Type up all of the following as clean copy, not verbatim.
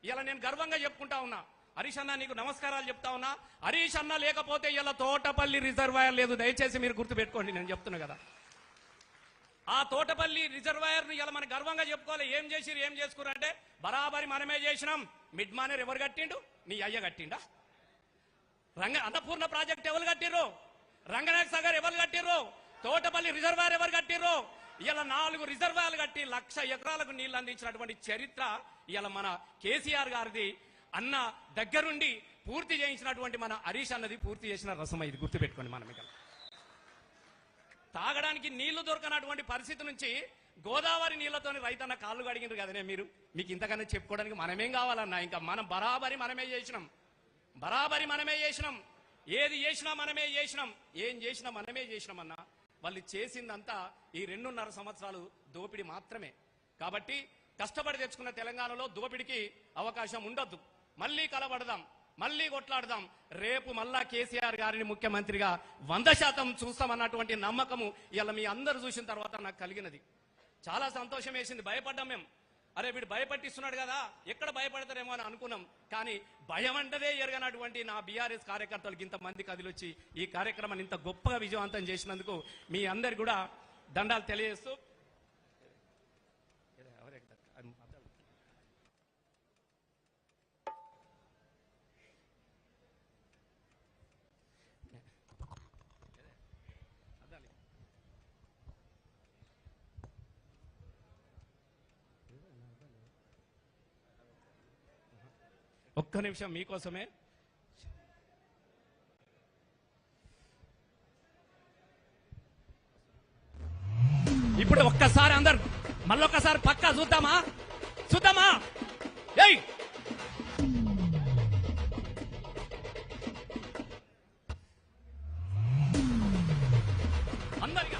ఇలా నేను గర్వంగా చెప్పుకుంటా ఉన్నా. హరీష్ అన్న నీకు నమస్కారాలు చెప్తా ఉన్నా. హరీష్ అన్న లేకపోతే ఇలా తోటపల్లి రిజర్వాయర్ లేదు. దయచేసి మీరు గుర్తుపెట్టుకోండి, నేను చెప్తున్నా కదా. ఆ తోటపల్లి రిజర్వాయర్ని ఇలా మనం గర్వంగా చెప్పుకోవాలి. ఏం చేసిరు, ఏం చేసుకున్నారు అంటే బరాబరి మనమే చేసినాం. మిడ్ మానేర్ ఎవరు కట్టిండు? నీ అయ్య కట్టిండా? అన్నపూర్ణ ప్రాజెక్ట్ ఎవరు కట్టిర్రు? రంగనాయక సాగర్ ఎవరు కట్టిర్రు? తోటపల్లి రిజర్వాయర్ ఎవరు కట్టిర్రు? ఇలా 4 రిజర్వాయర్లు కట్టి 1,00,000 ఎకరాలకు నీళ్లు అందించినటువంటి చరిత్ర ఇలా మన కేసీఆర్ గారిది. అన్న దగ్గరుండి పూర్తి చేయించినటువంటి మన హరీష్ అన్నది పూర్తి చేసిన రసం. ఇది గుర్తుపెట్టుకోండి. మనం ఇక తాగడానికి నీళ్లు దొరకనటువంటి పరిస్థితి నుంచి గోదావరి నీళ్లతోని రైతన్న కాళ్ళు కడిగినారు కదనే మీరు. మీకు ఇంతకన్నా చెప్పుకోవడానికి మనమేం కావాలన్నా? ఇంకా మనం బరాబరి మనమే చేసినాం. ఏది చేసినా మనమే చేసినాం. ఏం చేసినా మనమే చేసినామన్నా. వాళ్ళు చేసిందంతా ఈ 2.5 సంవత్సరాలు దోపిడీ మాత్రమే. కాబట్టి కష్టపడి తెచ్చుకున్న తెలంగాణలో దోపిడికి అవకాశం ఉండొద్దు. మళ్ళీ కలబడదాం, మళ్ళీ కొట్లాడదాం. రేపు మళ్ళా కేసీఆర్ గారిని ముఖ్యమంత్రిగా 100% చూస్తామన్నటువంటి నమ్మకము ఇలా మీ అందరూ చూసిన తర్వాత నాకు కలిగినది. చాలా సంతోషం వేసింది. భయపడ్డాం మేము. అరే వీడు భయపట్టిస్తున్నాడు కదా, ఎక్కడ భయపడతారేమో అని అనుకున్నాం. కానీ భయం అంటదే ఎరగనటువంటి నా బీఆర్ఎస్ కార్యకర్తలకు ఇంతమంది కదిలొచ్చి ఈ కార్యక్రమాన్ని ఇంత గొప్పగా విజయవంతం చేసినందుకు మీ అందరికి కూడా దండాలు తెలియజేస్తూ, ఒక్క నిమిషం మీకోసమే. ఇప్పుడు ఒక్కసారి అందరు మళ్ళొక్కసారి పక్కా చూద్దామా? ఏయ్ అందరిగా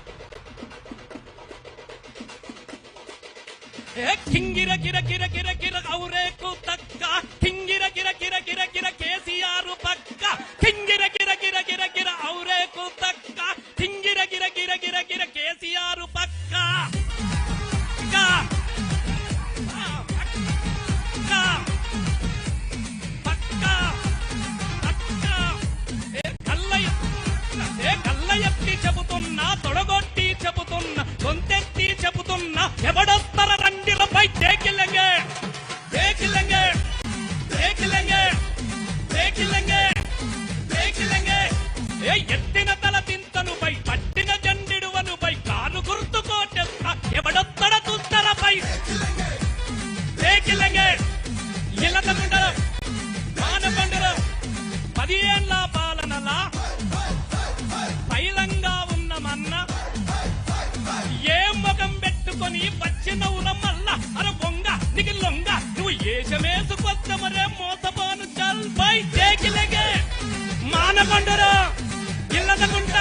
కింగిర కిర కిర కిర కిర ఔరేకు తక్క కింగిర కిర కిర కిర కిర కేసీఆర్ పక్క కింగిర కిర కిర కిర కిర ఔరేకు తక్క కింగిర కిర కిర కిర కిర కేసీఆర్ పక్క కళ్ళ ఎత్తి చెబుతున్నా, తొడగొట్టి చెబుతున్నా, గొంతెత్తి చెబుతున్నా, ఎవడొత్తర రండిలపై దేకిలంగే దేకిలంగే దేకిలంగే దేకిలంగే దేకిలంగే. ఏ ఎత్తిన తల తింతనుపై పట్టిన జండిడువనుపై కాను గుర్తు కోటెత్తా, ఎవడొత్తర తుత్తరపై దేకిలంగే. ఇలతకుండ మానకొండల 10 ఏళ్ల పాలనలా పైలంగా ఉన్నమన్న ఏ ముఖం పెట్టుకొని వచ్చినవున మల్లా అర బొంగ నీకు లొంగ నువ్వు ఏషమేసుకొచ్చమరే మోసపోను చల్ పై దేకిలగే మానకొండరు ఇల్లదకుంట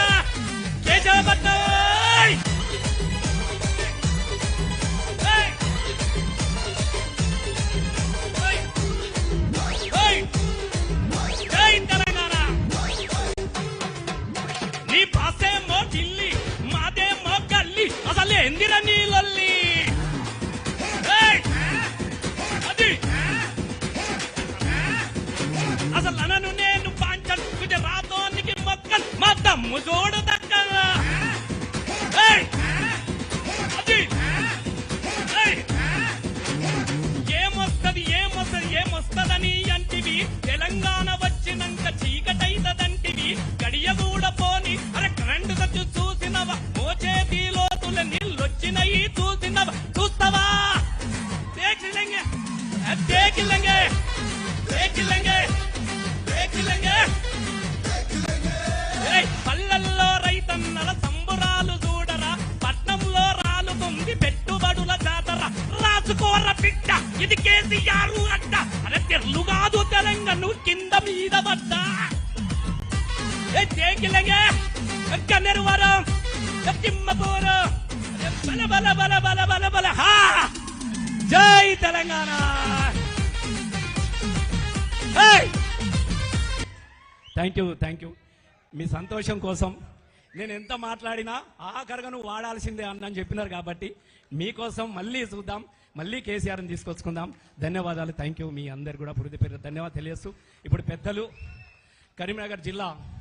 కేశవపట్నం. నీ పాసేమో ఢిల్లీ, మాదేమో గల్లీ, అసలు ఎందిర నీళ్ళల్లి అది అసలు అనను నేను పాంచల్ గుజరాతోనికి మొక్కల్ మా దమ్ము చూడు దక్కగా అది ఏమొస్తదని అంటివి. తెలంగాణ వచ్చినాక చీకటైతదంటివి. గడియ కూడా పోని అరే కరెంటు ఖర్చు చూసినవా? మోచేతి లోతుల నీళ్ళొచ్చినయి చూసినవా? చూస్తావా? దేకిలంగే దేకిలంగే దేకిలంగే దేకిలంగే. పల్లెల్లో రైతన్నల సంబురాలు చూడరా, పట్నంలో రాలుతుంది పెట్టుబడుల జాతర. రాసుకోర బిడ్డ ఇది కేసీఆర్ అడ్డ. అరే తెర్లు కాదు తెలంగాణ కింద మీద పడ్డ. దేకిలంగే కన్నెరువరం తిమ్మపూరు బల బల బల బల బల బల. జై తెలంగాణ. Thank you. మీ సంతోషం కోసం నేను ఎంత మాట్లాడినా ఆఖరిగా నువ్వు వాడాల్సిందే అన్న అని చెప్పినారు కాబట్టి మీకోసం మళ్ళీ చూద్దాం. మళ్ళీ కేసీఆర్ని తీసుకొచ్చుకుందాం. ధన్యవాదాలు. Thank you. మీ అందరు కూడా పురిది పేరు ధన్యవాదాలు తెలియజేస్తూ ఇప్పుడు పెద్దలు కరీంనగర్ జిల్లా